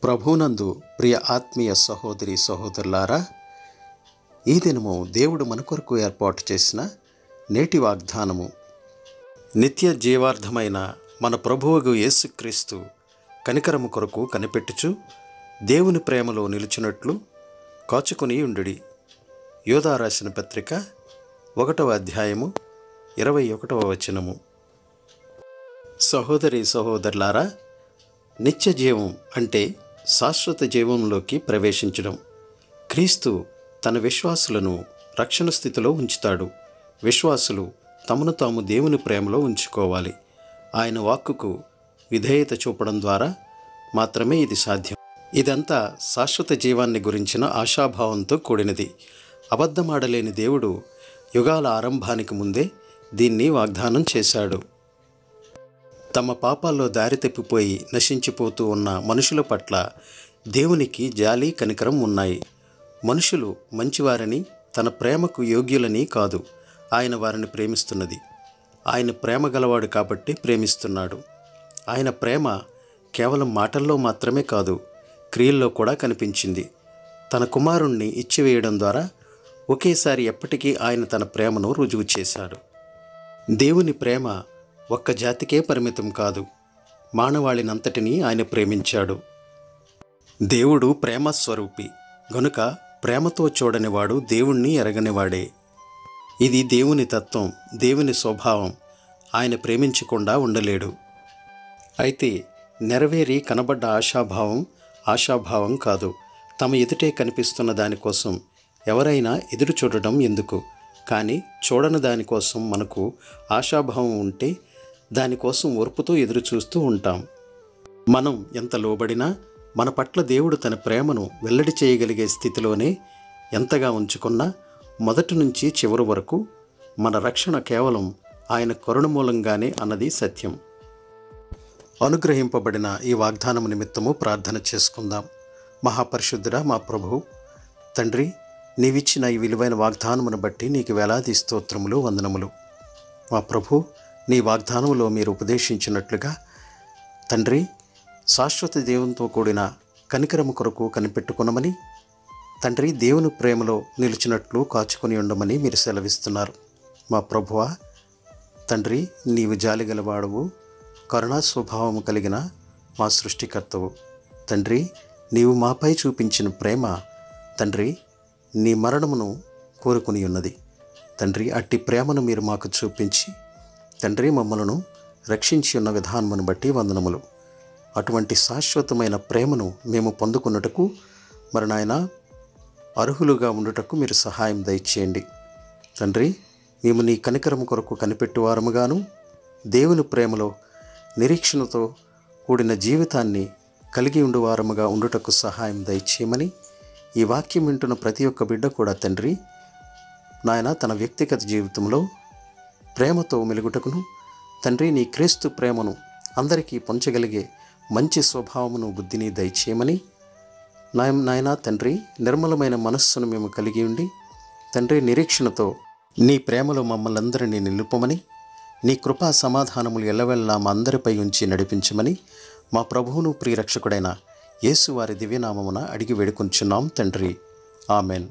ప్రభువునందు ప్రియ ఆత్మీయ సహోదరి సహోదరులారా, ఈ దినము దేవుడు మన కొరకు ఏర్పాటు చేసిన నేటి వాగ్దానము, నిత్య జీవార్థమైన మన ప్రభువుగు యేసుక్రీస్తు కనికరము కొరకు కనిపెట్టుచు దేవుని ప్రేమలో నిలుచున్నట్లు కాచుకొని ఉండుడి. యోధా రాసిన పత్రిక 1వ అధ్యాయము 21వ వచనము. సహోదరి సహోదరులారా, నిత్య జీవం అంటే శాశ్వత జీవంలోకి ప్రవేశించడం. క్రీస్తు తన విశ్వాసులను రక్షణ స్థితిలో ఉంచుతాడు. విశ్వాసులు తమను తాము దేవుని ప్రేమలో ఉంచుకోవాలి. ఆయన వాక్కుకు విధేయత చూపడం ద్వారా మాత్రమే ఇది సాధ్యం. ఇదంతా శాశ్వత జీవాన్ని గురించిన ఆశాభావంతో కూడినది. అబద్ధమాడలేని దేవుడు యుగాల ఆరంభానికి ముందే దీన్ని వాగ్దానం చేశాడు. తమ పాపాల్లో దారి తప్పిపోయి నశించిపోతూ ఉన్న మనుషుల పట్ల దేవునికి జాలి కనికరం ఉన్నాయి. మనుషులు మంచివారని, తన ప్రేమకు యోగ్యులని కాదు ఆయన వారిని ప్రేమిస్తున్నది. ఆయన ప్రేమ గలవాడు కాబట్టి ప్రేమిస్తున్నాడు. ఆయన ప్రేమ కేవలం మాటల్లో మాత్రమే కాదు, క్రియల్లో కూడా కనిపించింది. తన కుమారుణ్ణి ఇచ్చివేయడం ద్వారా ఒకేసారి ఎప్పటికీ ఆయన తన ప్రేమను రుజువు చేశాడు. దేవుని ప్రేమ ఒక్క జాతికే పరిమితం కాదు, మానవాళినంతటినీ ఆయన ప్రేమించాడు. దేవుడు ప్రేమ స్వరూపి గనుక ప్రేమతో చూడనివాడు దేవుణ్ణి ఎరగనివాడే. ఇది దేవుని తత్వం, దేవుని స్వభావం. ఆయన ప్రేమించకుండా ఉండలేడు. అయితే నెరవేరి కనబడ్డ ఆశాభావం కాదు. తమ ఎదుటే కనిపిస్తున్న దానికోసం ఎవరైనా ఎదురు చూడడం ఎందుకు? కానీ చూడని దానికోసం మనకు ఆశాభావం ఉంటే దానికోసం ఓర్పుతో ఎదురు చూస్తూ ఉంటాం. మనం ఎంత లోబడినా మన పట్ల దేవుడు తన ప్రేమను వెల్లడి చేయగలిగే స్థితిలోనే ఎంతగా ఉంచుకున్నా మొదటి నుంచి చివరి వరకు మన రక్షణ కేవలం ఆయన కరుణ మూలంగానే అన్నది సత్యం. అనుగ్రహింపబడిన ఈ వాగ్దానం నిమిత్తము ప్రార్థన చేసుకుందాం. మహాపరిశుద్ధుడా మా ప్రభు తండ్రి, నీవిచ్చిన ఈ విలువైన వాగ్దానమును బట్టి నీకు వేలాది స్తోత్రములు, వందనములు. మా ప్రభు, నీ వాగ్దానంలో మీరు ఉపదేశించినట్లుగా తండ్రి, శాశ్వత దేవునితో కూడిన కనికరము కొరకు కనిపెట్టుకునమని తండ్రి, దేవుని ప్రేమలో నిలిచినట్లు కాచుకొని ఉండమని మీరు సెలవిస్తున్నారు. మా ప్రభువా తండ్రి, నీవు జాలిగలవాడవు, కరుణా స్వభావము కలిగిన మా సృష్టికర్తవు. తండ్రి, నీవు మాపై చూపించిన ప్రేమ తండ్రి నీ మరణమును కోరుకుని ఉన్నది. తండ్రి, అట్టి ప్రేమను మీరు మాకు చూపించి తండ్రి మమ్మలను రక్షించి ఉన్న విధానమును బట్టి వందనములు. అటువంటి శాశ్వతమైన ప్రేమను మేము పొందుకున్నటకు మరి నాయన అర్హులుగా ఉండుటకు మీరు సహాయం దయచేయండి. తండ్రి, మేము నీ కనికరము కొరకు కనిపెట్టువారముగాను దేవుని ప్రేమలో నిరీక్షణతో కూడిన జీవితాన్ని కలిగి ఉండువారముగా ఉండుటకు సహాయం దయచేయమని ఈ వాక్యం వింటున్న ప్రతి ఒక్క బిడ్డ కూడా తండ్రి నాయన తన వ్యక్తిగత జీవితంలో ప్రేమతో మెలుగుటకును తండ్రి నీ క్రీస్తు ప్రేమను అందరికీ పంచగలిగే మంచి స్వభావమును, బుద్ధిని దయచేయమని నాయన తండ్రి నిర్మలమైన మనస్సును మేము కలిగి ఉండి తండ్రి నిరీక్షణతో నీ ప్రేమలో మమ్మల్ని అందరినీ నిలుపమని, నీ కృపా సమాధానములు ఎల్లవెల్లా మా అందరిపై ఉంచి నడిపించమని మా ప్రభువును ప్రియరక్షకుడైన యేసు వారి దివ్యనామమున అడిగి వేడుకొంచున్నాం తండ్రి. ఆమెన్.